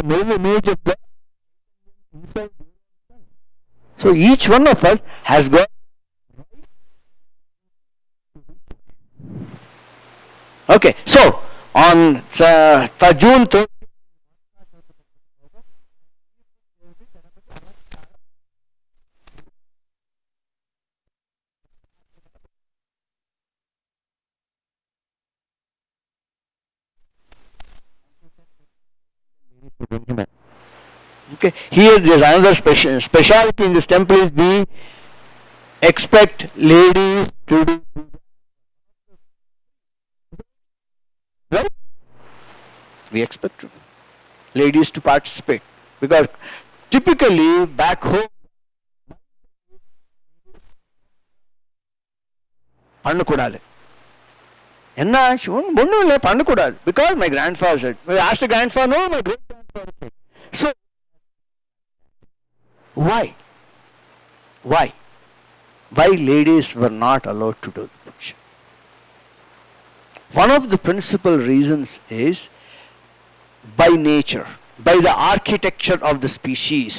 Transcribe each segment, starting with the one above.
the mirror image of the inside. So each one of us has got. Okay, so on June 3rd, okay, here there is another speciality in this temple is we expect ladies to do. Right? We expect ladies to participate because typically back home பண்ணக்கூடாது என்ன ஒன்றும் இல்லை பண்ணக்கூடாது because my grandfather said. We asked the grandfather, no, my great grandfather said. So why ladies were not allowed to do the puja? One of the principal reasons is by nature, by the architecture of the species.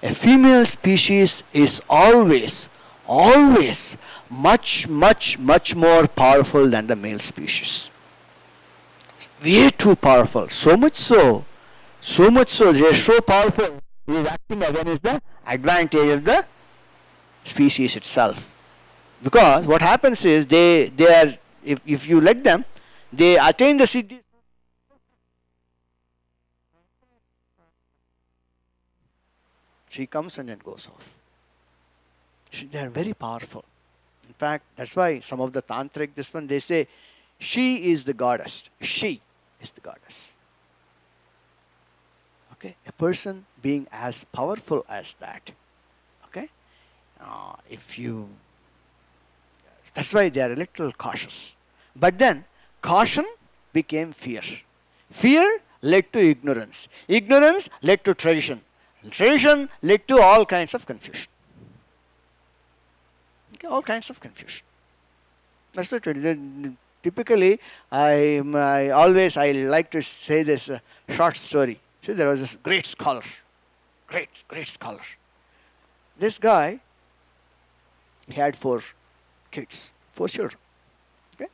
A female species is always much more powerful than the male species. Way too powerful. So much so they are so powerful, it is acting against the advantage of the species itself. Because what happens is they are, if you let them, they attain the siddhi. She comes and then goes off. They are very powerful. In fact, that's why some of the tantric, this one, they say, she is the goddess. She is the goddess. Okay, a person being as powerful as that. Okay, that's why they are a little cautious. But then, caution became fear. Fear led to ignorance. Ignorance led to tradition. Tradition led to all kinds of confusion. Okay, all kinds of confusion. That's the tradition. Typically, I like to say this short story. See, there was this great scholar. Great scholar. This guy, he had 4 kids, 4 children. Okay?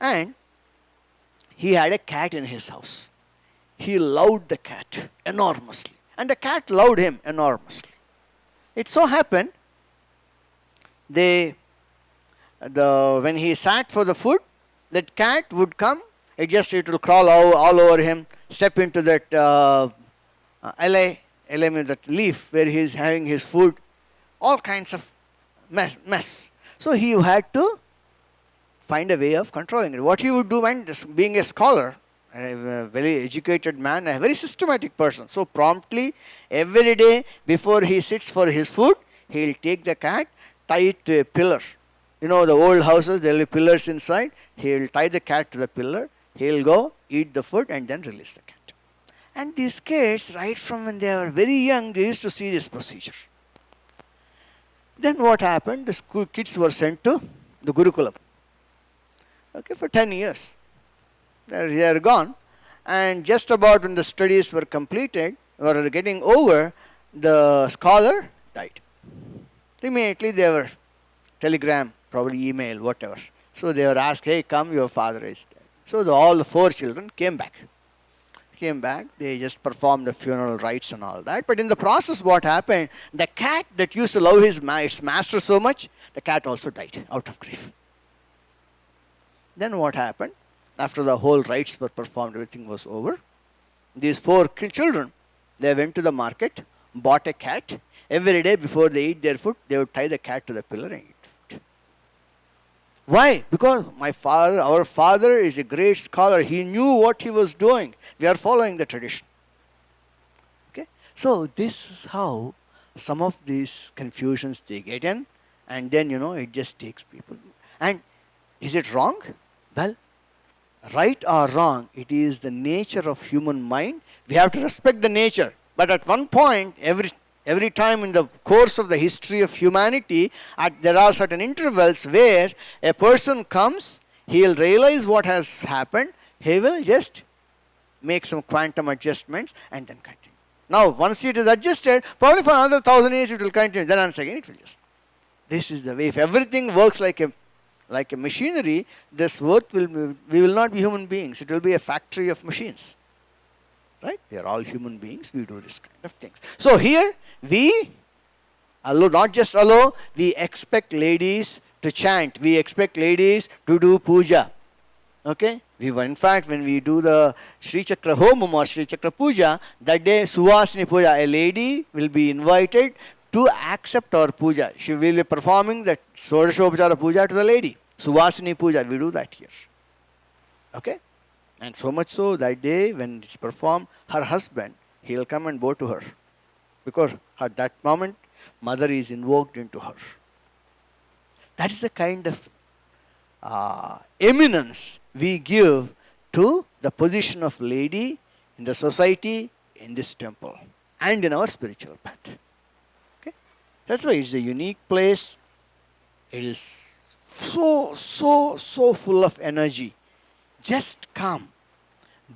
And he had a cat in his house. He loved the cat enormously. And the cat loved him enormously. It so happened, when he sat for the food, that cat would come, it will crawl all over him, step into that that leaf where he is having his food, all kinds of mess. So he had to find a way of controlling it. What he would do, when being a scholar, a very educated man, a very systematic person, so promptly every day before he sits for his food, he will take the cat, tie it to a pillar. You know, the old houses, there will be pillars inside. He will tie the cat to the pillar. He will go, eat the food, and then release the cat. And these kids, right from when they were very young, they used to see this procedure. Then what happened? The school kids were sent to the Gurukulam. Okay, for 10 years. They are gone. And just about when the studies were completed, or getting over, the scholar died. Immediately they were telegram, probably email, whatever. So they were asked, hey, come, your father is dead. So all the 4 children came back. They just performed the funeral rites and all that. But in the process, what happened? The cat that used to love its master so much, the cat also died out of grief. Then what happened? After the whole rites were performed, everything was over. These 4 children, they went to the market, bought a cat. Every day before they eat their food, they would tie the cat to the pillar and eat food. Why? Because our father is a great scholar. He knew what he was doing. We are following the tradition. Okay? So this is how some of these confusions they get in, and then it just takes people. And is it wrong? Well, right or wrong, it is the nature of human mind. We have to respect the nature. But at one point, every time in the course of the history of humanity, there are certain intervals where a person comes, he will realize what has happened, he will just make some quantum adjustments, and then continue. Now, once it is adjusted, probably for another 1,000 years it will continue. Then once again it will just. This is the way. If everything works like a machinery, this earth we will not be human beings. It will be a factory of machines. Right? We are all human beings. We do this kind of things. So here we allow, not just allow, we expect ladies to chant. We expect ladies to do puja. Okay? We were, in fact, when we do the Sri Chakra Homam or Sri Chakra Puja, that day Suvasini Puja, a lady will be invited to accept our puja. She will be performing the Sodashopachara Puja to the lady. Suvasini Puja, we do that here. Okay? And so much so, that day when it's performed, her husband, he'll come and bow to her. Because at that moment, mother is invoked into her. That is the kind of eminence we give to the position of lady in the society, in this temple, and in our spiritual path. Okay? That's why it's a unique place. It is so full of energy. Just come.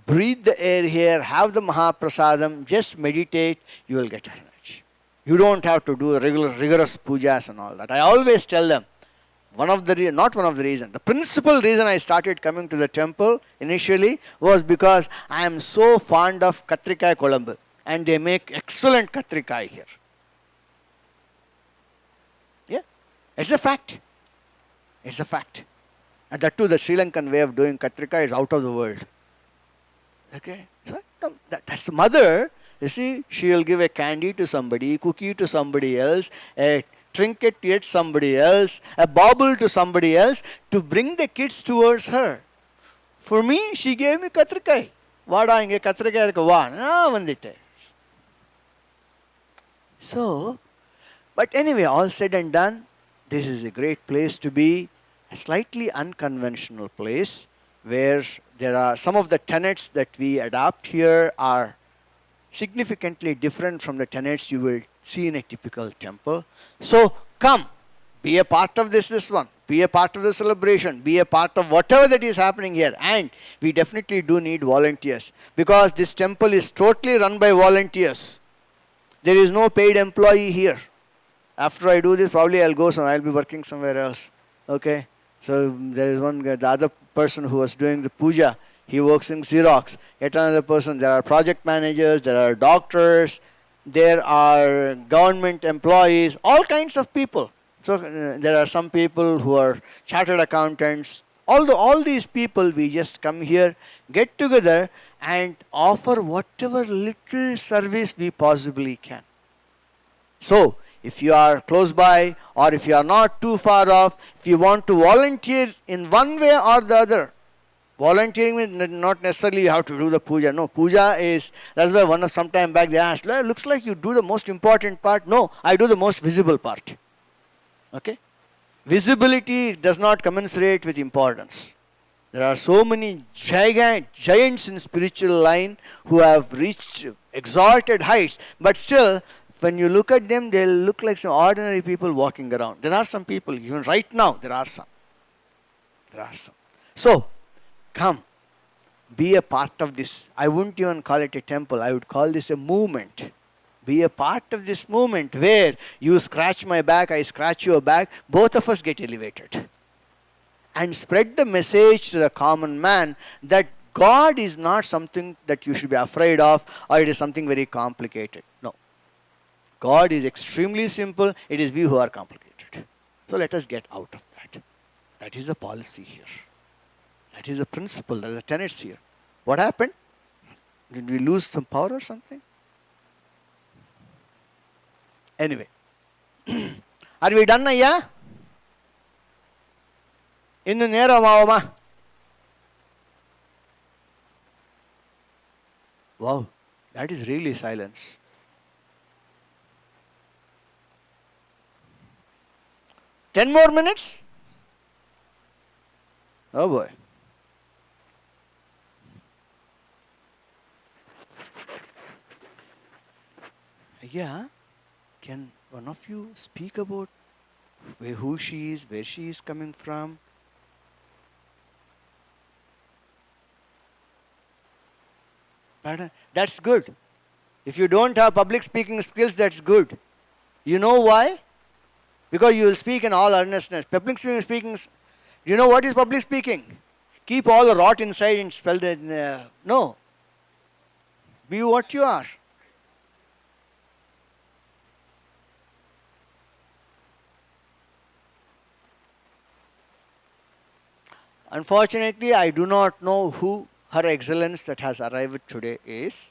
Breathe the air here, have the Mahaprasadam, just meditate, you will get energy. You don't have to do rigorous pujas and all that. I always tell them, the principal reason I started coming to the temple initially was because I am so fond of Katrikai Kolambu, and they make excellent Katrikai here. Yeah, it's a fact. It's a fact. And that too, the Sri Lankan way of doing Katrikai is out of the world. Okay, so that's the mother. You see, she will give a candy to somebody, cookie to somebody else, a trinket to somebody else, a bauble to somebody else, to bring the kids towards her. For me, she gave me Katrikai. Vada inge Katrikai irukku va. Vandite. So, but anyway, all said and done, this is a great place to be, a slightly unconventional place, where there are some of the tenets that we adopt here are significantly different from the tenets you will see in a typical temple. So come, be a part of this one, be a part of the celebration, be a part of whatever that is happening here. And we definitely do need volunteers, because this temple is totally run by volunteers. There is no paid employee here. After I do this, probably I'll be working somewhere else. Okay? So there is the other person who was doing the puja, he works in Xerox. Yet another person, there are project managers, there are doctors, there are government employees, all kinds of people. So there are some people who are chartered accountants. All these people, we just come here, get together and offer whatever little service we possibly can. So, if you are close by, or if you are not too far off, if you want to volunteer in one way or the other, volunteering means not necessarily you have to do the puja. No, puja is, that's why some time back they asked, looks like you do the most important part. No, I do the most visible part. Okay? Visibility does not commensurate with importance. There are so many giants in spiritual line who have reached exalted heights, but still, when you look at them, they'll look like some ordinary people walking around. There are some people, even right now, there are some. So, come, be a part of this. I wouldn't even call it a temple. I would call this a movement. Be a part of this movement where you scratch my back, I scratch your back, both of us get elevated. And spread the message to the common man that God is not something that you should be afraid of, or it is something very complicated. No. God is extremely simple. It is we who are complicated. So let us get out of that. That is the policy here. That is the principle. That is the tenets here. What happened? Did we lose some power or something? Anyway. Are we done, Ayya? Innu nera maavama. Wow, that is really silence. 10 more minutes? Oh boy. Yeah, can one of you speak about who she is, where she is coming from? Pardon? That's good. If you don't have public speaking skills, that's good. You know why? Because you will speak in all earnestness. Public speaking, you know what is public speaking? Keep all the rot inside and spell the, no. Be what you are. Unfortunately, I do not know who Her Excellence that has arrived today is.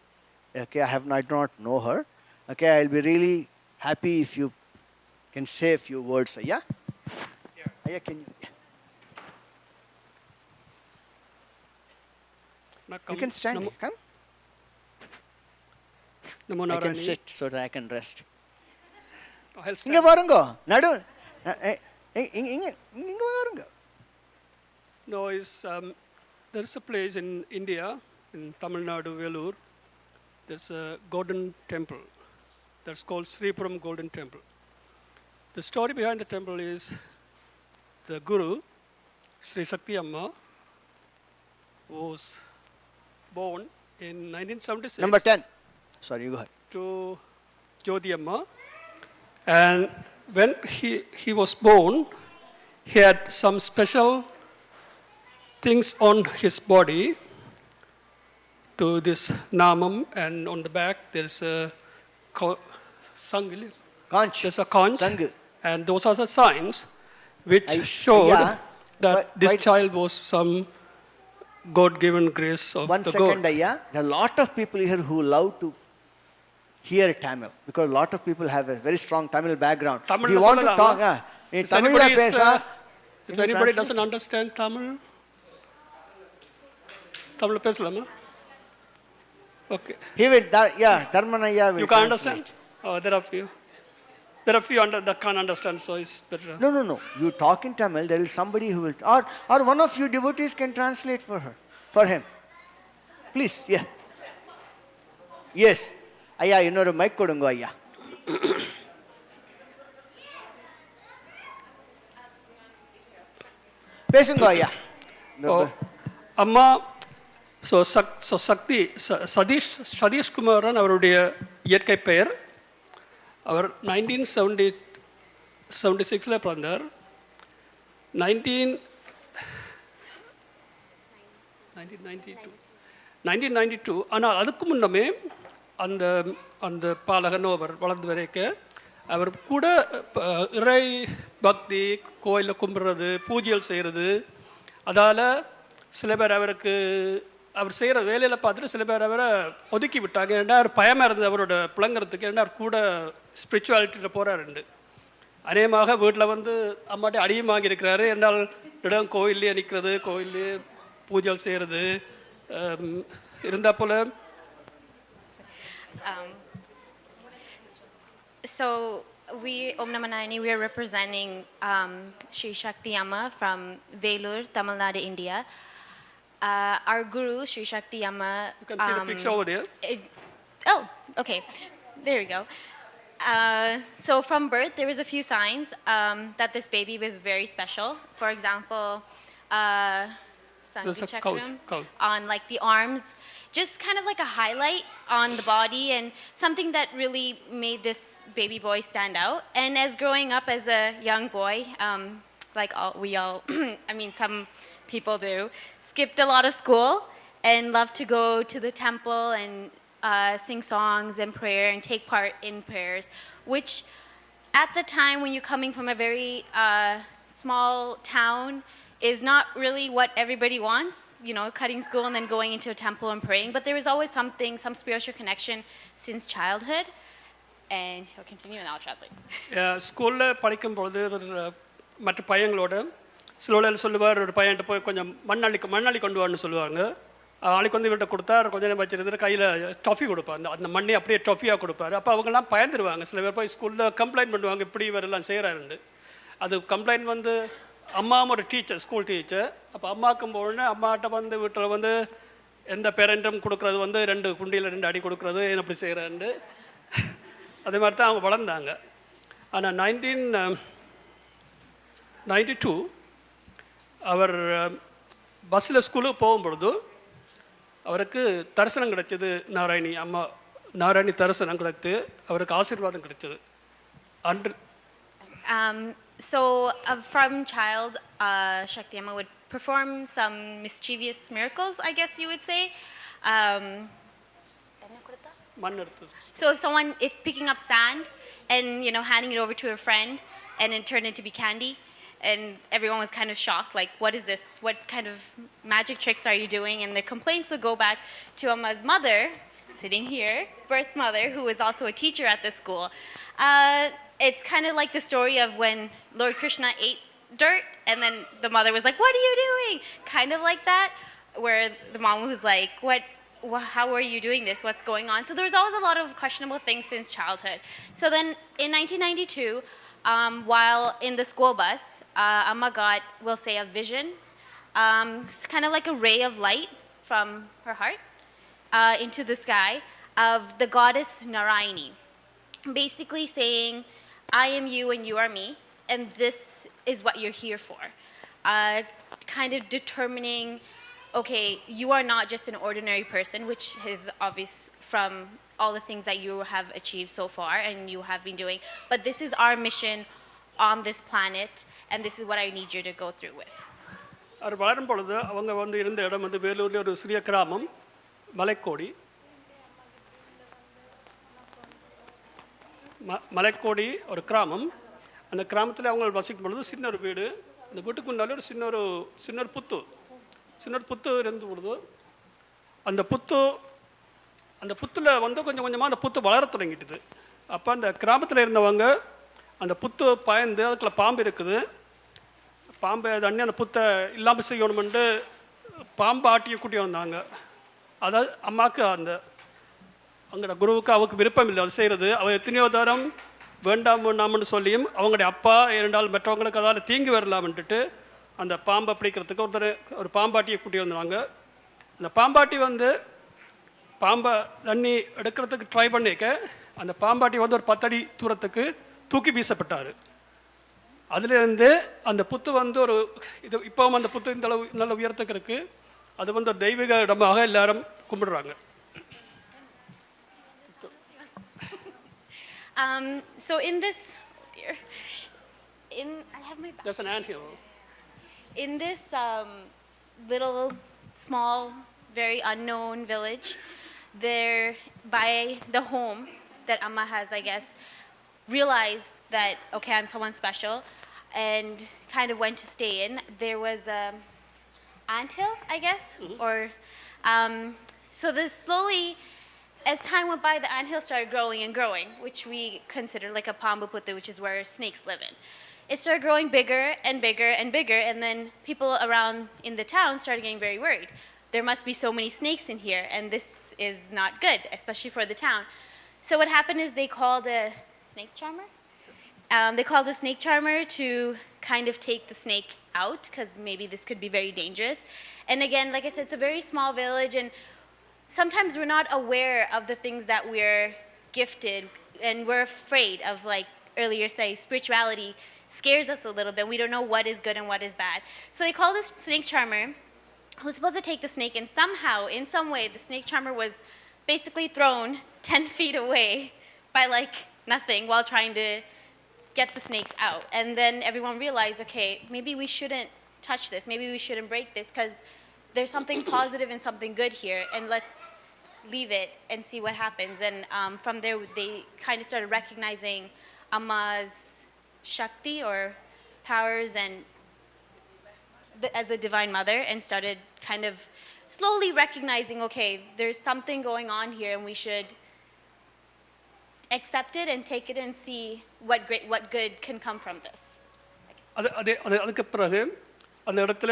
Okay, I do not know her. Okay, I'll be really happy if you can say a few words. Yeah? Yeah, can you? Yeah. You can stand. Come. I can sit so that I can rest. Inga varungo. Nadu. Inga varungo. No, there is a place in India, in Tamil Nadu, Vellore. There's a golden temple. That's called Sri Golden Temple. The story behind the temple is the Guru, Sri Shakti Amma, was born in 1976. Number 10. Sorry, you go ahead. To Jyoti Amma. And when he was born, he had some special things on his body to this namam, and on the back there's a Conch. There's a conch. Sang. And those are the signs which showed that this child was some God-given grace of one the second, God. Ayya. There are a lot of people here who love to hear Tamil because a lot of people have a very strong Tamil background. Tamil if you want to talk, if anybody doesn't understand Tamil pesalama? Okay. He will, Dharma will. You can't understand? Oh, there are few. There are few that can't understand, so it's better. No. You talk in Tamil, there is somebody who will, or one of you devotees can translate for him. Please, yeah. Yes. Ayya, இன்னொரு mic கொடுங்க ஐயா. பேசுங்க ஐயா. அம்மா சக்தி சதீஷ் குமாரன் அவருடைய இயற்கை பெயர். அவர் 1976 பிறந்தார். 1992. ஆனால் அதுக்கு முன்னமே அந்த அந்த பாலகனோ அவர் வளர்ந்து வரைக்க அவர் கூட இறை பக்தி, கோயிலில் கும்பிட்றது, பூஜைகள் செய்கிறது, அதால் சில பேர் அவர் செய்கிற வேலையில் பார்த்துட்டு சில பேர் அவரை ஒதுக்கி விட்டாங்க. ஏன்னா அவர் பயமாக இருந்தது அவரோட பிளங்கிறதுக்கு. ஏன்னா அவர் கூட ஸ்பிரிச்சுவாலிட்டியில் போகிறாருண்டு. அநேகமாக வீட்டில் வந்து அம்மாட்டே அடியும் வாங்கியிருக்கிறாரு. என்னால் இடம் கோயிலே நிற்கிறது, கோயிலே பூஜைகள் செய்கிறது இருந்தால் போல். So Om Namah Nayani, we are representing Sri Shakti Amma from Vellore, Tamil Nadu, India. Our guru, Sri Shakti Amma. You can see the picture over there. Okay. There you go. So from birth, there was a few signs that this baby was very special. For example, Sangichakram on like the arms, just kind of like a highlight on the body, and something that really made this baby boy stand out. And as growing up as a young boy, like some people do, skipped a lot of school and loved to go to the temple and sing songs and prayer and take part in prayers, which at the time when you're coming from a very small town is not really what everybody wants, cutting school and then going into a temple and praying. But there was always some spiritual connection since childhood. And he'll continue and I'll translate. ஸ்கூலில் படிக்கும்போது மற்ற பையங்களோட சிலோட சொல்லுவார், ஒரு பையன்ட்டு போய் கொஞ்சம் மண்ணள்ளி கொண்டு வான்னு சொல்லுவாங்க. ஆளுக்கு வந்து இவர்கிட்ட கொடுத்தா கொஞ்சம் நேரம் வச்சுருந்துட்டு கையில் ட்ராஃபி கொடுப்பார். அந்த மண்ணை அப்படியே ட்ராஃபியாக கொடுப்பார். அப்போ அவங்கெல்லாம் பயந்துருவாங்க. சில பேர் போய் ஸ்கூலில் கம்ப்ளைண்ட் பண்ணுவாங்க, இப்படி இவரெல்லாம் செய்கிறாருண்டு. அது கம்ப்ளைண்ட் வந்து அம்மாவும் ஒரு டீச்சர், ஸ்கூல் டீச்சர். அப்போ அம்மாக்கும் போனோடனே அம்மாட்ட வந்து வீட்டில் வந்து எந்த பேரண்ட்டும் கொடுக்குறது வந்து 2 குண்டியில் 2 அடி கொடுக்குறது, ஏன் அப்படி செய்கிறாருண்டு. அதே மாதிரி தான் அவங்க வளர்ந்தாங்க. ஆனால் 1992 அவர் பஸ்ஸில் ஸ்கூலுக்கு போகும்பொழுது அவருக்கு தரிசனம் கிடைச்சது. நாராயணி அம்மா நாராயணி தரிசனம் கிடைத்து அவருக்கு ஆசீர்வாதம் கிடைச்சது. அன்று From child, Shakti Amma would perform some mischievous miracles, I guess you would say. Um, மண் எடுத்து so if picking up sand and handing it over to a friend and it turned into be candy, and everyone was kind of shocked, like, what is this? What kind of magic tricks are you doing? And the complaints would go back to Amma's mother, sitting here, birth mother, who was also a teacher at the school. It's kind of like the story of when Lord Krishna ate dirt, and then the mother was like, what are you doing? Kind of like that, where the mom was like, how are you doing this? What's going on? So there was always a lot of questionable things since childhood. So then in 1992, while in the school bus, Amma got, we'll say, a vision, kind of like a ray of light from her heart into the sky of the goddess Narayani, basically saying, I am you and you are me, and this is what you're here for. Kind of determining, okay, you are not just an ordinary person, which is obvious from all the things that you have achieved so far and you have been doing, but this is our mission on this planet, and this is what I need you to go through with. அவர் வளரும் பொழுது அவங்க இருந்த இடம் வேலூரில் ஒரு சிறிய கிராமம் மலைக்கோடி. மலைக்கோடி ஒரு கிராமம். அந்த கிராமத்தில் அவங்க வசிக்கும் பொழுது சின்ன ஒரு வீடு, அந்த வீட்டுக்கு முன்னாலே ஒரு சின்ன ஒரு புத்து இருந்த பொழுது அந்த புத்தில் கொஞ்சம் கொஞ்சமாக அந்த புத்து வளர தொடங்கிட்டுது. அப்போ அந்த கிராமத்தில் இருந்தவங்க அந்த புத்து பயந்து அதுக்குள்ள பாம்பு இருக்குது, பாம்பை தண்ணி அந்த புத்தை இல்லாமல் செய்யணுமெண்டு பாம்பு ஆட்டியை கூட்டி வந்தாங்க. அதாவது அம்மாவுக்கு அவங்களோட குருவுக்கு அவருக்கு விருப்பம் இல்லை அது செய்கிறது. அவள் எத்தனையோ தரம் வேண்டாம்னு சொல்லியும் அவங்களுடைய அப்பா இரண்டால் மற்றவங்களுக்கு அதால் தீங்கி வரலாம்ன்ட்டு அந்த பாம்பை பிடிக்கிறதுக்கு ஒரு பாம்பாட்டியை கூட்டி வந்தாங்க. அந்த பாம்பாட்டி பாம்பை தண்ணி எடுக்கிறதுக்கு ட்ரை பண்ணிக்க அந்த பாம்பாட்டி ஒரு 10 அடி தூரத்துக்கு தூக்கி வீசப்பட்டார். அதுலேருந்து அந்த புத்து ஒரு இது இப்போவும் அந்த புத்து இந்த அளவு நல்ல உயரத்துக்கு இருக்குது. அது ஒரு தெய்வீக இடமாக எல்லாரும் கும்பிடுறாங்க. So in this, I have my back. There's an anthill. In this little, small, very unknown village, there, by the home that Amma has, I guess, realized that, okay, I'm someone special, and kind of went to stay in. There was a anthill, I guess, or so this slowly, as time went by, the anthill started growing and growing, which we consider like a pambaputta, which is where snakes live in. It started growing bigger and bigger and bigger, and then people around in the town started getting very worried. There must be so many snakes in here, and this is not good, especially for the town. So what happened is they called a snake charmer. They called a snake charmer to kind of take the snake out, because maybe this could be very dangerous. And again, like I said, it's a very small village, and sometimes we're not aware of the things that we're gifted, and we're afraid of, like earlier say, spirituality scares us a little bit. We don't know what is good and what is bad. So they called this snake charmer who's supposed to take the snake, and somehow, in some way, the snake charmer was basically thrown 10 feet away by like nothing while trying to get the snakes out. And then everyone realized, okay, maybe we shouldn't touch this. Maybe we shouldn't break this, because there's something positive and something good here, and let's leave it and see what happens. And from there, they kind of started recognizing Amma's Shakti or powers and as a divine mother, and started kind of slowly recognizing, okay, there's something going on here, and we should accept it and take it and see what good can come from this. அதுக்கு பிறகு அந்த இடத்துல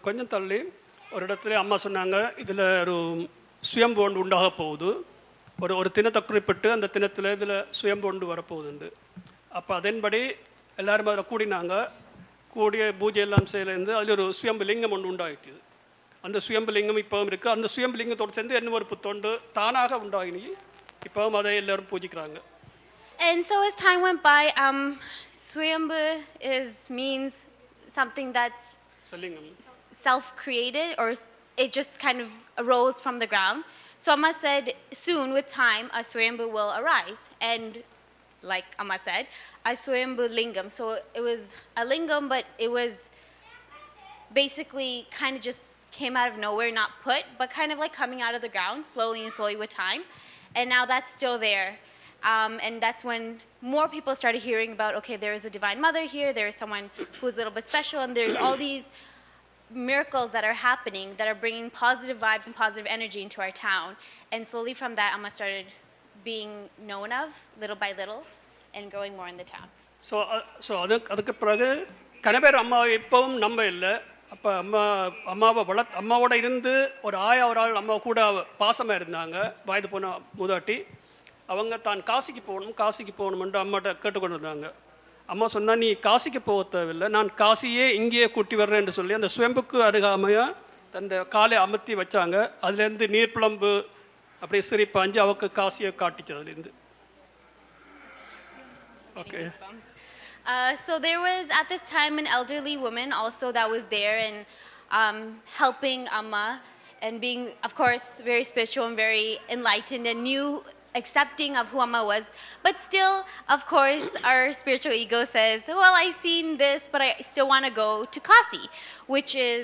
கொஞ்சம் தள்ளி ஒரு இடத்துல அம்மா சொன்னாங்க, இதில் ஒரு சுயம்பு ஒன்று உண்டாக போகுது, ஒரு தினத்தை குறிப்பிட்டு அந்த தினத்தில் இதில் சுயம்பு ஒன்று வரப்போகுதுண்டு. அப்போ அதன்படி எல்லோரும் அதில் கூடினாங்க. கூடிய பூஜை எல்லாம் செய்யலேருந்து அதில் ஒரு சுயம்பு லிங்கம் ஒன்று உண்டாயிடுச்சு. அந்த சுயம்பு லிங்கம் இப்போவும் இருக்குது. அந்த சுயம்பு லிங்கத்தோடு சேர்ந்து என்ன ஒரு புத்தொண்டு தானாக உண்டாகினி இப்போவும் அதை எல்லோரும் பூஜிக்கிறாங்க. And so as time went by, Swayambhu means something that's self-created or it just kind of arose from the ground. So Amma said, soon with time, a Swayambhu will arise. And like Amma said, a Swayambhu lingam. So it was a lingam, but it was basically kind of just came out of nowhere, not put, but kind of like coming out of the ground slowly and slowly with time. And now that's still there. And that's when more people started hearing about, okay, there is a Divine Mother here, there is someone who's a little bit special, and there's all these miracles that are happening that are bringing positive vibes and positive energy into our town. And slowly from that, Amma started being known of, little by little, and growing more in the town. So அதுக்கு பிறகு கனபேர் அம்மாவை இப்போவும் நம்ப இல்லை. அப்போ அம்மாவோட இருந்து ஒரு ஒரு ஆள் அம்மா கூட பாசமாக இருந்தாங்க, வயது போன மூதாட்டி. அவங்க தான் காசிக்கு போகணும்னு அம்மாட்ட கேட்டுக்கொண்டு இருந்தாங்க. அம்மா சொன்னால், நீ காசிக்கு போக தேவையில்லை, நான் காசியே இங்கேயே கூட்டி வர்றேன்னு சொல்லி அந்த சுயம்புக்கு அருகாமையாக தன் காலை அமர்த்தி வச்சாங்க. அதுலேருந்து நீர்ப்பிளம்பு அப்படியே சிரிப்பாஞ்சு அவக்கு காசியை காட்டிச்சு அதுலேருந்து. Okay. So there was at this time an elderly woman also that was there and helping Amma and being, of course, very spiritual and very enlightened and accepting of who Amma was. But still, of course, our spiritual ego says, well, I've seen this, but I still want to go to Kasi, which is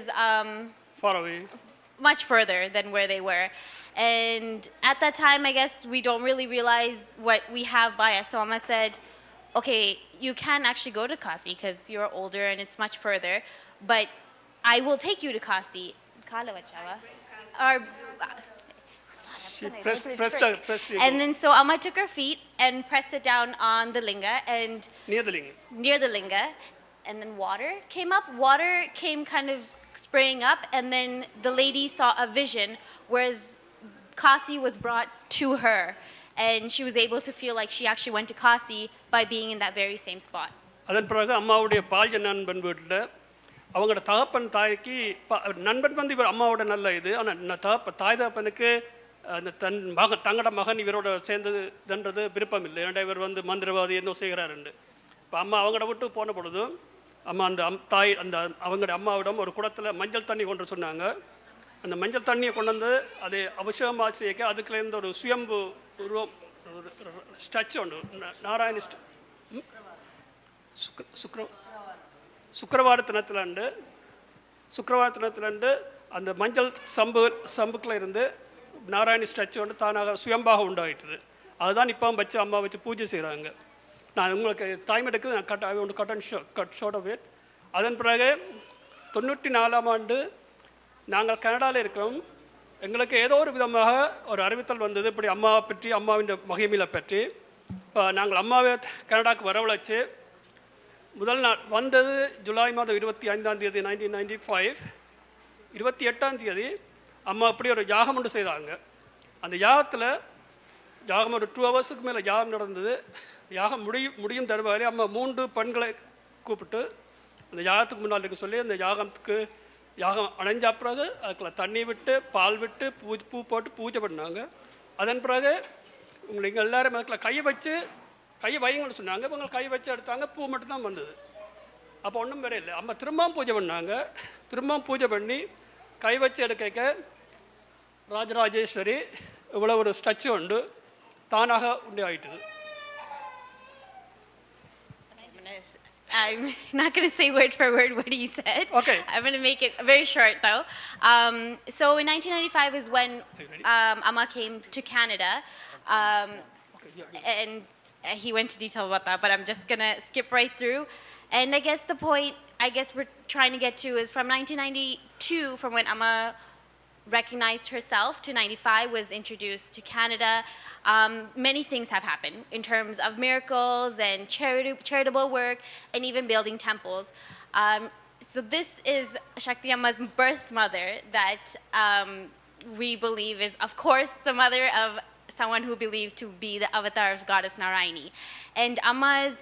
far away, much further than where they were. And at that time, I guess we don't really realize what we have by us. So Amma said, okay, you can actually go to Kasi because you're older and it's much further, but I will take you to Kasi. And then so Amma took her feet and pressed it down on the linga and near the linga, and then water came up. Water came kind of spraying up, and then the lady saw a vision, whereas Kasi was brought to her. And she was able to feel like she actually went to Kasi by being in that very same spot. அதன் பிறகு அம்மாவுடைய பால்ய நண்பன் வீட்டில் அவங்களோட தகப்பன் தாய்க்கு நண்பன் வந்து இவர் அம்மாவோட நல்ல இது, ஆனால் தாய் தகப்பனுக்கு அந்த தங்களோட மகன் இவரோட சேர்ந்ததுன்றது விருப்பம் இல்லை. ஏன்னா இவர் வந்து மந்திரவாதி என்ன செய்கிறாருண்டு. இப்போ அம்மா அவங்கள விட்டு போன பொழுதும் அம்மா அந்த தாய் அவங்களோட அம்மாவிடம் ஒரு குடத்தில் மஞ்சள் தண்ணி கொண்டு சொன்னாங்க. அந்த மஞ்சள் தண்ணியை கொண்டு வந்து அதை அபிஷேகமாக செய்ய அதுக்குலேருந்து ஒரு சுயம்பு உருவம் ஸ்டாச்சு உண்டு, நாராயண சுக்கரவார தினத்திலண்டு அந்த மஞ்சள் சம்புக்குள்ள இருந்து நாராயண ஸ்டாச்சு வந்து தானாக சுயம்பாக உண்டாயிட்டுது. அதுதான் இப்போ வச்சு அம்மா வச்சு பூஜை செய்கிறாங்க. நான் உங்களுக்கு டைம் எடுக்குது, நான் கட் ஷார்ட் ஆஃப் இட். அதன் பிறகு 94ஆம் ஆண்டு நாங்கள் கனடாவில் இருக்கிறோம். எங்களுக்கு ஏதோ ஒரு விதமாக ஒரு அறிவித்தல் வந்தது, இப்படி அம்மாவை பற்றி, அம்மாவின் மகிமையை பற்றி. இப்போ நாங்கள் அம்மாவை கனடாவுக்கு வரவழைச்சு முதல் நாள் வந்தது ஜூலை மாதம் 25ஆம் தேதி 1995. 28ஆம் தேதி அம்மா அப்படி ஒரு யாகம் ஒன்று செய்தாங்க. அந்த யாகம் ஒரு 2 ஹவர்ஸுக்கு மேலே யாகம் நடந்தது. யாகம் முடியும் தருவாரே அம்மா 3 பெண்களை கூப்பிட்டு அந்த யாகத்துக்கு முன்னால் இருக்க சொல்லி அந்த யாகம் அணைஞ்ச பிறகு அதுக்குள்ள தண்ணி விட்டு பால் விட்டு பூ போட்டு பூஜை பண்ணாங்க. அதன் பிறகு உங்களுக்கு எல்லோரும் அதுக்குள்ள கையை வைங்கன்னு சொன்னாங்க. இவங்க கை வச்சு எடுத்தாங்க, பூ மட்டும்தான் வந்தது. அப்போ ஒன்றும் வேற இல்லை. அம்மா திரும்பவும் பூஜை பண்ணாங்க. திரும்பவும் பூஜை பண்ணி கை வச்சு எடுக்க ராஜராஜேஸ்வரி இவ்வளோ ஒரு ஸ்டாச்சு உண்டு தானாக உண்டு ஆயிட்டுது. I'm not going to say word for word what he said. Okay. I'm going to make it very short, though. So in 1995 is when Amma came to Canada. And he went into detail about that, but I'm just going to skip right through. And I guess the point we're trying to get to is from 1992, from when Amma recognized herself, to 95 was introduced to Canada. Many things have happened in terms of miracles and charitable work and even building temples. So this is Shakti Amma's birth mother that we believe is, of course, the mother of someone who believed to be the avatar of goddess Narayani. And Amma's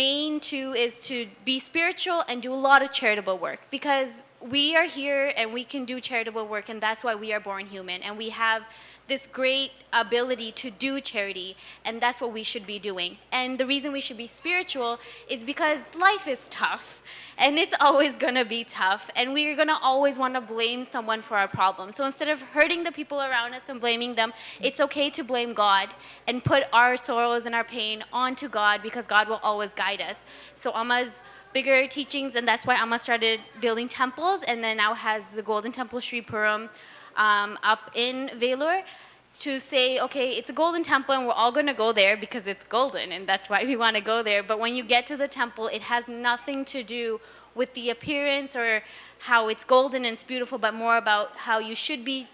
main too is to be spiritual and do a lot of charitable work, because we are here and we can do charitable work, and that's why we are born human, and we have this great ability to do charity, and that's what we should be doing. And the reason we should be spiritual is because life is tough, and it's always going to be tough, and we're going to always want to blame someone for our problems. So instead of hurting the people around us and blaming them, it's okay to blame God and put our sorrows and our pain onto God, because God will always guide us. So Amma's bigger teachings, and that's why Amma started building temples, and then now has the Golden Temple Sri Puram up in Velur, to say, okay, it's a golden temple and we're all going to go there because it's golden, and that's why we want to go there. But when you get to the temple, it has nothing to do with the appearance or how it's golden and it's beautiful, but more about how you should be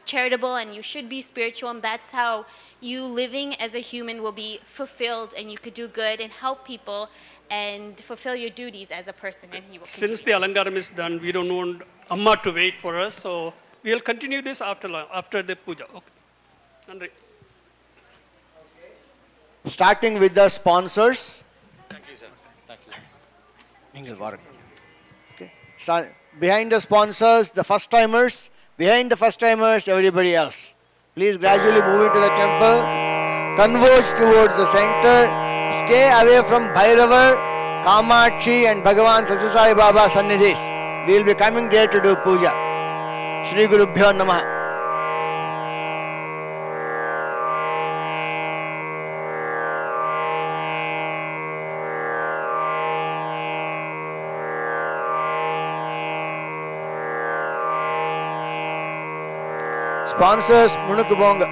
charitable and you should be spiritual, and that's how you living as a human will be fulfilled, and you could do good and help people and fulfill your duties as a person, and you will Since continue. the Alangaram is done, we don't want Amma to wait for us, so we'll continue this after the puja. Okay. Nandri. Starting with the sponsors. Thank you, sir. Thank you. Ningal Varak. Okay. Start behind the sponsors, the first timers. Behind the first timers, everybody else. Please gradually move into the temple. Converge towards the center. Stay away from Bhairavar, Kamakshi and Bhagavan Satyasai Baba Sannidhis. We will be coming there to do puja. Shri Gurubhyo Namaha. Sponsors, Munukubonga.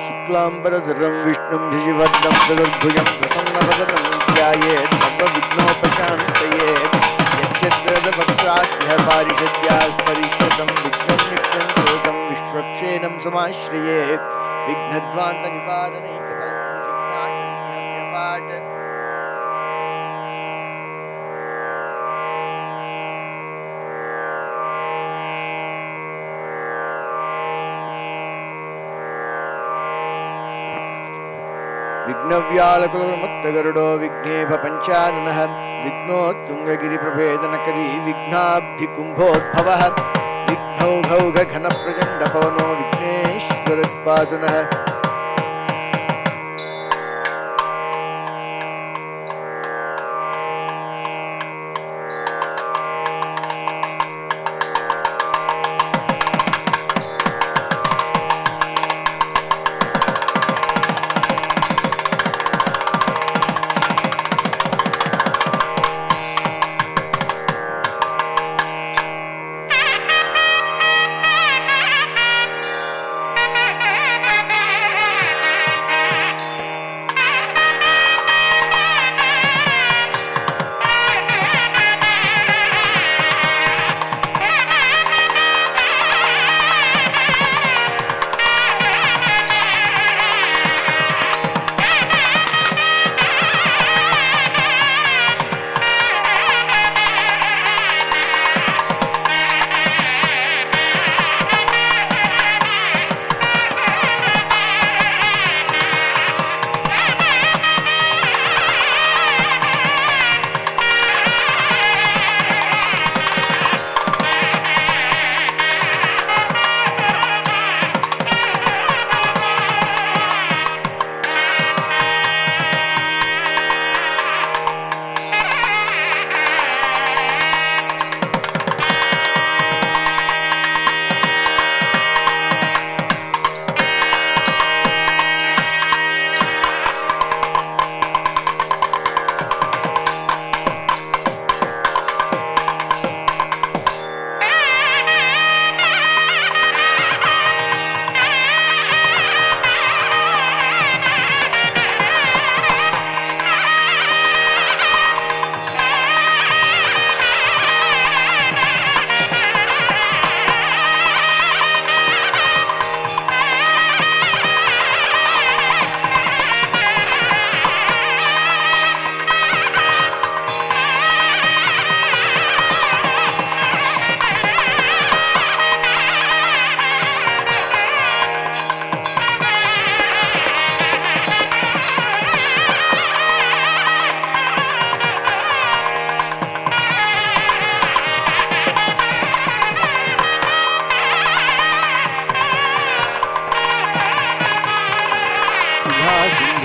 Shuklambaradharam Vishnum Dhijivardham Dadurbhujam Prasannavadhanam Dhyayet Sarva Vignopashantayet Yakshadrada Bhaktadhya Parishadhyat Parishatam Vignam Nityam Sodam Vishwakshenam Samashriyet Vignadvanta Nivarane Kataram Vignatanihamyapat. विघ्नव्यालकुलमुत्तगरुडो विघ्नेभ पञ्चाननः विघ्नोत्तुङ्गगिरिप्रभेदनकरी विघ्नाब्धिकुम्भोद्भवः विघ्नौघौघघनप्रचण्डपवनो विघ्नेश्वरोत्पादनः.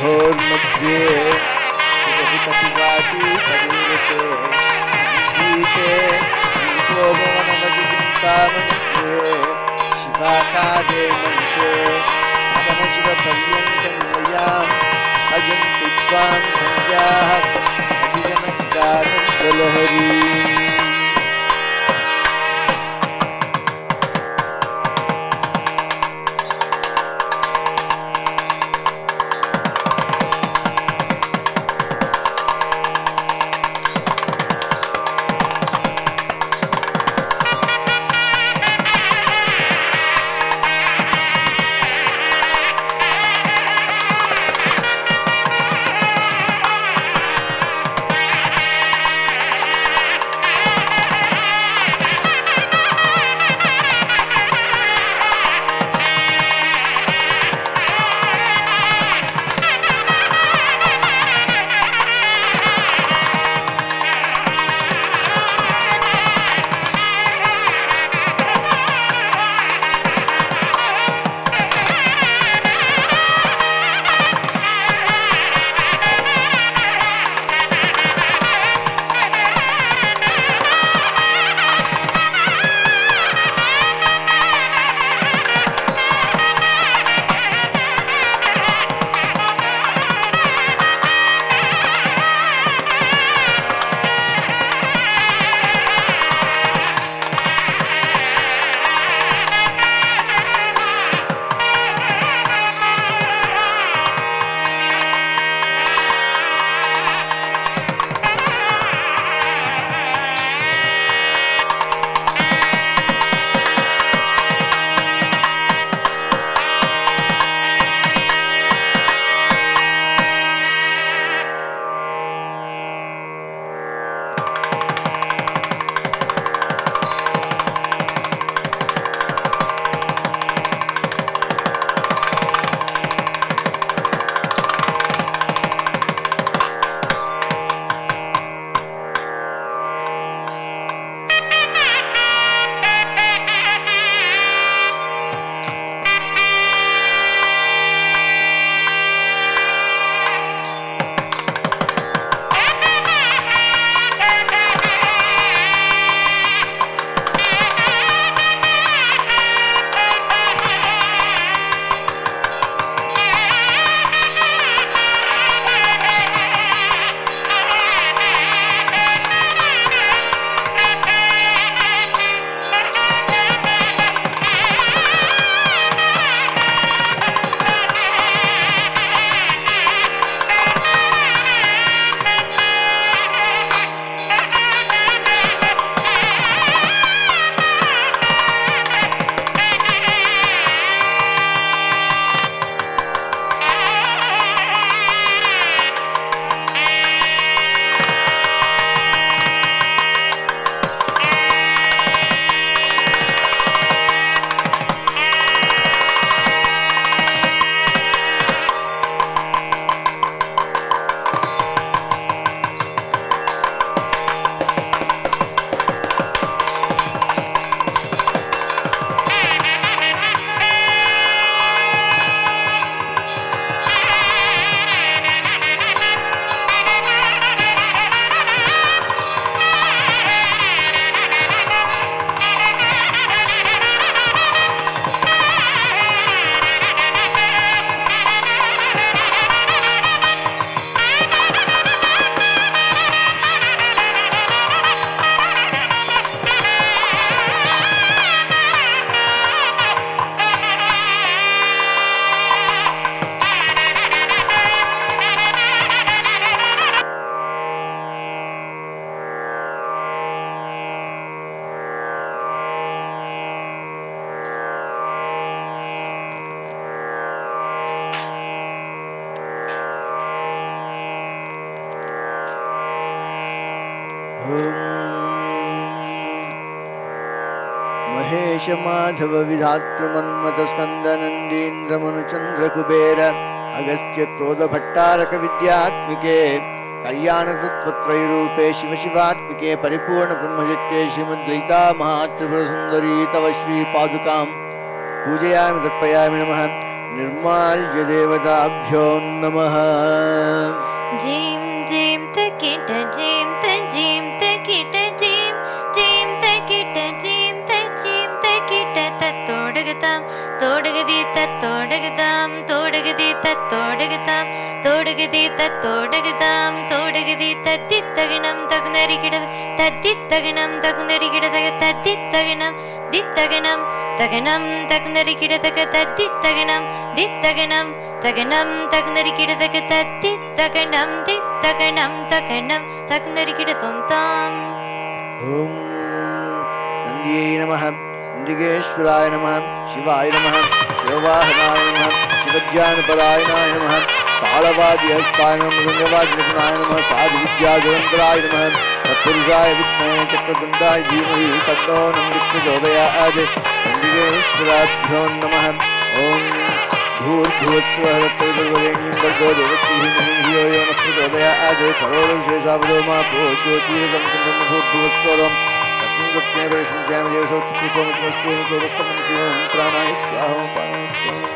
घोर्मध्ये सुगतिपतिवासी कविरते गीते दीपो भवनमदिकामनिषे शिवाकादे मनुषे शिवपर्यन्तनिलयां भजन्ति त्वां सन्ध्याः अभिजनगानन्दलहरी महेश माधव विधातृ मन्मथ स्कंद नंदीन्द्र मनुचंद्र कुबेर अगस्त्य क्रोध भट्टारक विद्यात्मिके कल्याण तत्वत्रय रूपे शिव शिवात्मिके परिपूर्ण ब्रह्मजित्ते श्रीमद्ललिता महात्रिपुर सुंदरी तव श्री पादुकां पूजयामि तर्पयामि नमः। निर्माल्य देवताभ्यो नमः Jim Jim the kita Jim the kita Jim Jim the kita Jim the kita todagatam todagadi todagatam todagadi todagatam todagadi todagatam todagadi tadittaganam tagunarikida tadittaganam tagunarikida tadittaganam dittaganam taganam tagunarikida tadittaganam dittaganam taganam tagunarikida tadittaganam dittaganam taganam tagunarikida tam ओम नंदिये नमः नंदिकेश्वराय नमः शिवाय नमः शिववाहनाय नमः शिवज्ञानपरायणाय नमः तालवाद्यहस्ताय नमः गंगवाद्यनाय नमः साधुविद्याधुरंतराय नमः तत्पुरुषाय विद्महे चक्रतुण्डाय धीमहि तन्नो नन्दिः प्रचोदयात् नंदिकेश्वराभ्यो नमः ओम भूर्भुवस्सुवः तत्सवितुर्वरेण्यं भर्गो देवस्य धीमहि धियो यो नः प्रचोदयात् सर्वोदयशेषावधो मा प्रोज्योतिरं भूर्भुवस्सुवरं प्राणाय स्वाहा पानाय स्वाहा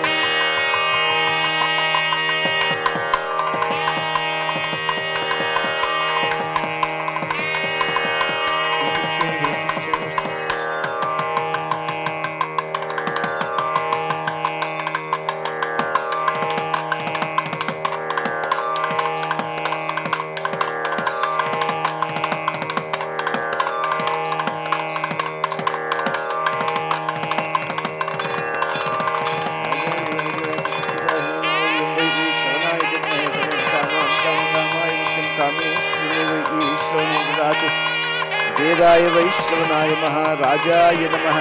वेदाय वैश्रवणाय महाराजाय नमः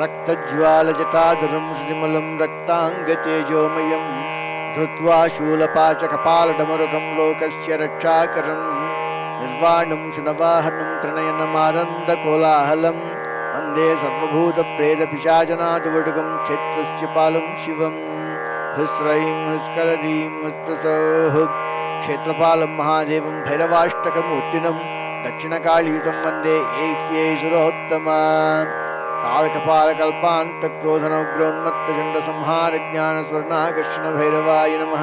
रक्तज्वालजटाधरं श्रीमलं रक्ताङ्गतेजोमयं धृत्वा शूलपाचकपालडमरुकं लोकस्य रक्षाकरं निर्वाणं शुनवाहनं प्रणयनमानन्दकोलाहलं वन्दे सर्वभूतप्रेतपिशाचनाथवटुकं क्षेत्रस्य पालं शिवं हस्रैं हस्कलदीं हस्प्रसोः क्षेत्रपालं महादेवं भैरवाष्टकमूर्तिनं दक्षिणकालीतं वन्दे ऐक्यैसुरोत्तमा कालकपालकल्पान्तक्रोधनोग्रोन्मत्तचण्डसंहारज्ञानस्वर्णाकर्षणभैरवाय नमः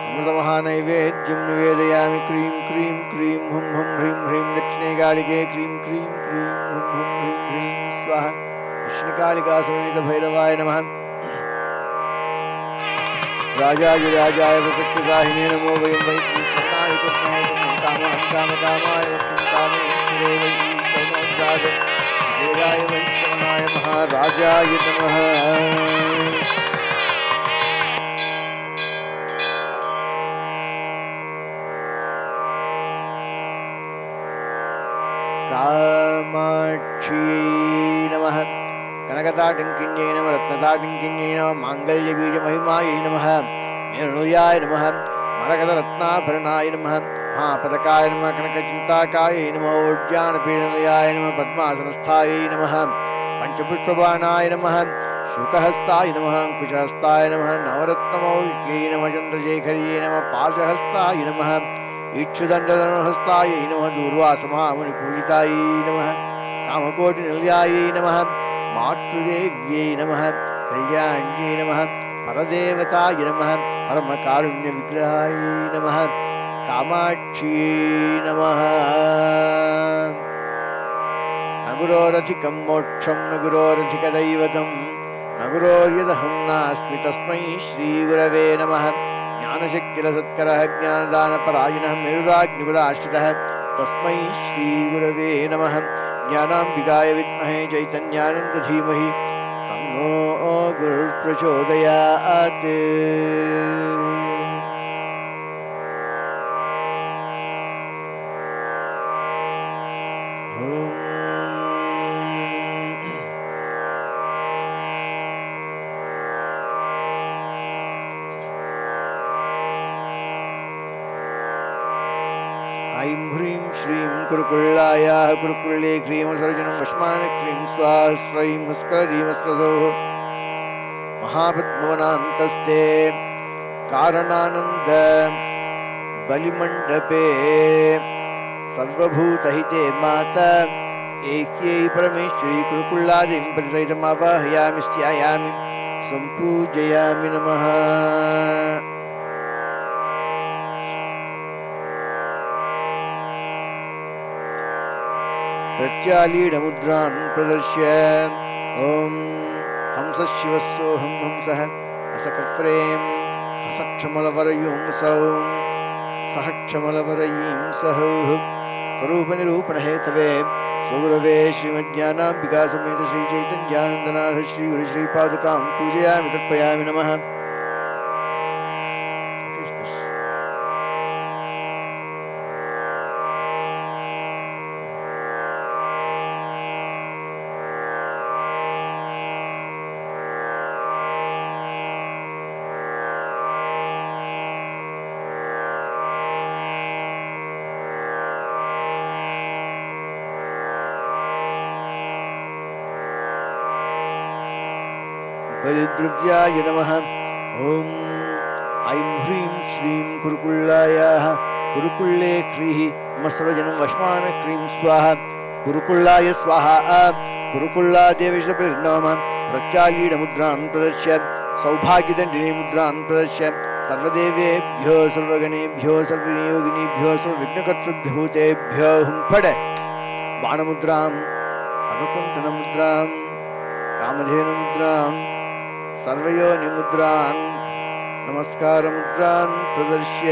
अमृतमहानैवेद्यं निवेदयामि क्रीं क्रीं क्रीं हुं हुं ह्रीं ह्रीं दक्षिणे कालिके क्रीं क्रीं क्रीं हुं हुं ह्रीं ह्रीं स्वाहा दक्षिणकालिकासमेतभैरवाय नमः राजाय प्रकृतिदाहिने नमो वयं वै शरणाय कृष्णाय कामाय कामकामाय कामेश्वरे वै शरणोद्दात वेदाय वै शरणाय महाराजाय नमः कामाक्षी नमः कनकताटङ्किन्यै नमः रत्नताटङ्किन्यै नमः माङ्गल्यबीजमहिमायै नमः मेरुयाय नमः मरकतरत्नाभरणाय नमः महापदकाय नमः कनकचिन्ताकायै नमः ओड्यानपीडनयाय नमः पद्मासनस्थायै नमः पञ्चपुष्पबाणाय नमः शुकहस्ताय नमः अंकुशहस्ताय नमः नवरत्नमौल्क्यै नमः चन्द्रशेखर्यै नमः पाशहस्ताय नमः इक्षुदण्डधनुहस्तायै नमः दूर्वासमहामुनिपूजितायै नमः कामकोटिनिलयायै नमः मातृदेव्यै नमः कल्याण्यै नमः परदेवताय नमः परमकारुण्यविग्रहाय नमः कामाक्ष्यै नमः न गुरोरधिकं मोक्षं न गुरोरधिकदैवतं न गुरोर्यदहं नास्मि तस्मै श्रीगुरवे नमः ज्ञानशक्तिरसत्करः ज्ञानदानपरायणः मेरुराग्निपदाश्रितः तस्मै श्रीगुरवे नमः ज्ञानाम्बिकाय विद्महे चैतन्यानन्द धीमहि तन्नो गुरुर्प्रचोदयात् ऐं ह्रीं श्रीं कुरुकुल्लायाः कुरुकुल्ले क्रीमसर्जनं वश्मान् क्रीं स्वाहा श्रीं हुस्करीमस्रसोः महापद्मवनान्तस्ते कारणानन्द बलिमण्डपे सर्वभूतहिते माता ऐक्यै परमेश्वरी कुरुकुल्लादिं परिसहितमावाहयामि स्यायामि सम्पूजयामि नमः। प्रत्यालीढमुद्रान् प्रदर्श्य ॐ हंसशिवस्सोऽहं हंसः हसकफ्रें हसक्षमलवरयुं सौं सह क्षमलवरयीं सहौः स्वरूपनिरूपणहेतवे स्वगुरवे श्रीमज्ञानाम्बिकासमेत श्रीचैतन्यानन्दनाथ श्रीगुरुश्रीपादुकां पूजयामि तर्पयामि नमः। बलिद्रव्याय नमः। ॐ ऐं ह्रीं श्रीं कुरुकुल्लायाः कुरुकुल्ले क्रीः मस्रजनं वश्मान् क्रीं स्वाहा कुरुकुल्लाय स्वाहा कुरुकुल्लादेवीशपिर्नाम प्रत्यालीढमुद्रां प्रदर्श्य सौभाग्यदण्डिनी मुद्रां प्रदर्श्य सर्वदेवेभ्यो सर्वगणेभ्यो सर्वनियोगिनीभ्यो सर्वविघ्नकर्तृभ्यो भूतेभ्यो हुंफड बाणमुद्रां अवकुण्ठनमुद्रां कामधेनुमुद्रां सर्वयोनिमुद्रान् नमस्कारमुद्रान् प्रदर्श्य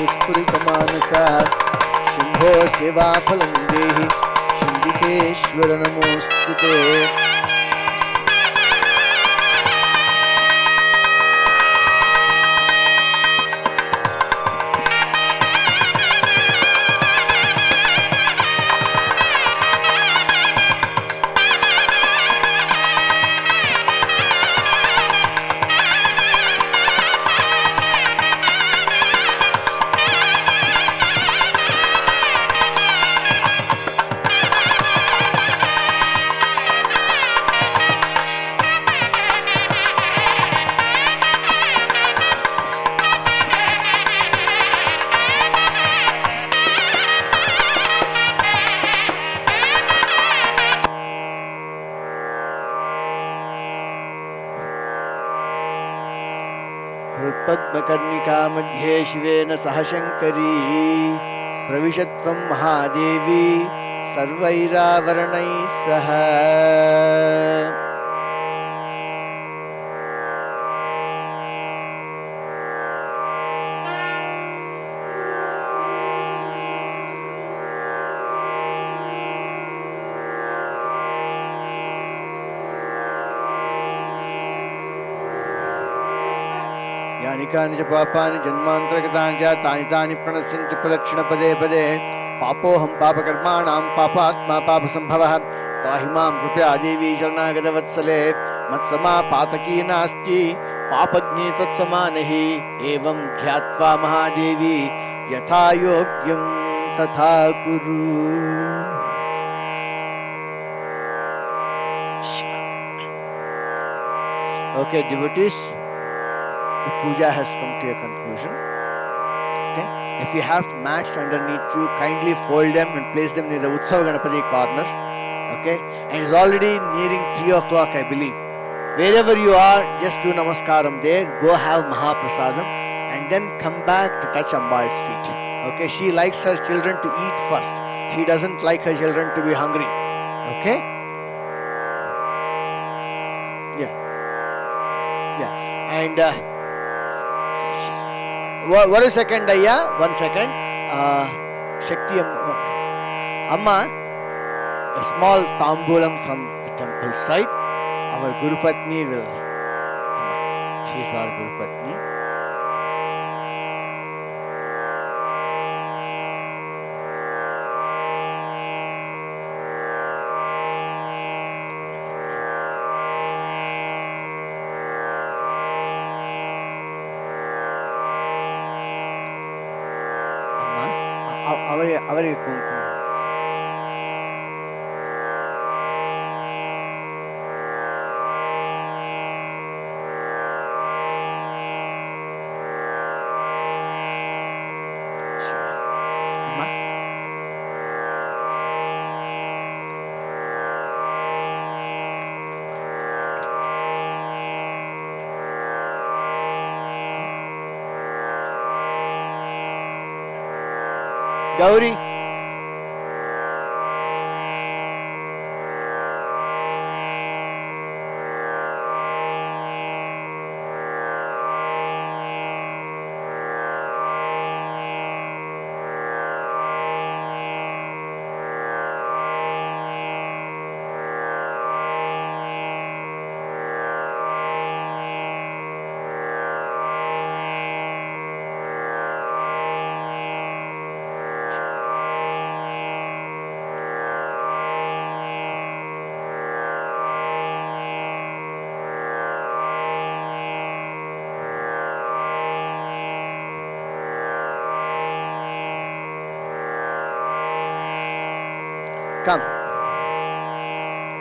विस्फुरितमानसः शम्भो सेवाफलं देहि शम्बिकेश्वर नमोऽस्तु ते हृत्पद्मकर्णिका मध्ये शिवेन सह शङ्करी प्रविशत्वं महादेवी सर्वैरावरणैः सह यानि कानि च पापानि जन्मान्तरगतानि च तानि तानि प्रणश्यन्ति प्रदक्षिणपदे पदे पापोऽहं पापकर्माणां पापात्मा पापसम्भवः त्राहि मां कृपया देवी शरणागतवत्सले मत्समा पातकी नास्ति पापग्नि त्वत्समानहि एवं ध्यात्वा महादेवी यथा योग्यं तथा कुरु Okay, devotees, the puja has come to a conclusion. Okay, if you have mats underneath you, kindly fold them and place them near the Utsava Ganapati corner. Okay, and it's already nearing 3 o'clock, I believe. Wherever you are, just do namaskaram there. Go have Mahaprasadam and then come back to touch Ambal's feet. Okay, she likes her children to eat first. She doesn't like her children to be hungry. Okay. And one second, Ayya, 1 second. Shakti Amma, a small tambulam from the temple side. Our Guru Patni will. She is our Guru Patni. ಅವರಿಗೆ ಕುಂಕುಮ Gauri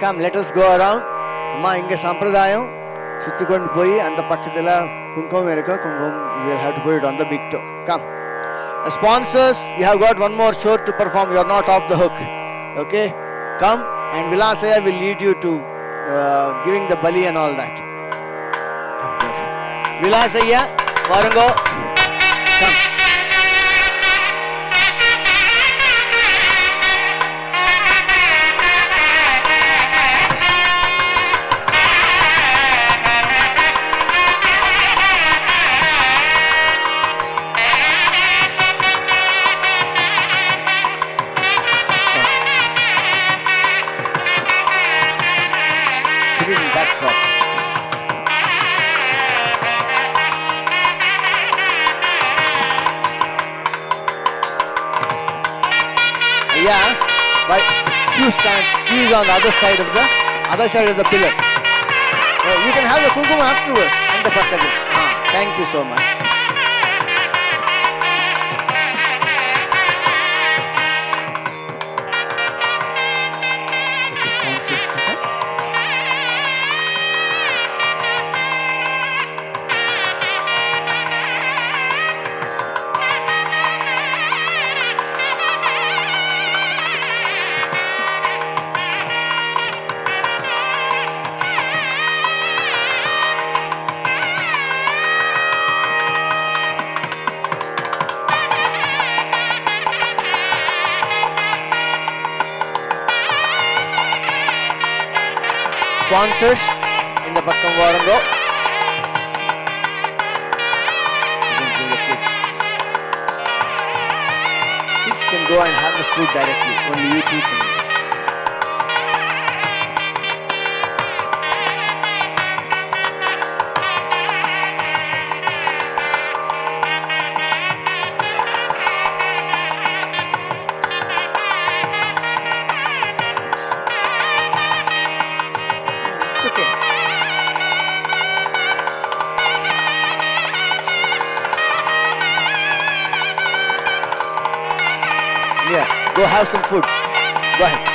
Come, let us go around. Amma, inge sampradayam suttikondu poi and the pakkadila kunkum erika kunkum you will have to put it on the big toe. Come. As sponsors, you have got one more show to perform. You are not off the hook. Okay? Come and Vilasaya will lead you to giving the bali and all that. Vilasaya, Varango. Come. Yeah, but you stand. He is on the other side of the pillar. You can have the kumkum afterwards. And the pakkadi. Thank you so much. Sponsors in the Pakkam Varango. You can bring the kids. Kids can go and have the food directly. Only you two can. It's okay. Yeah, go have some food. Go ahead.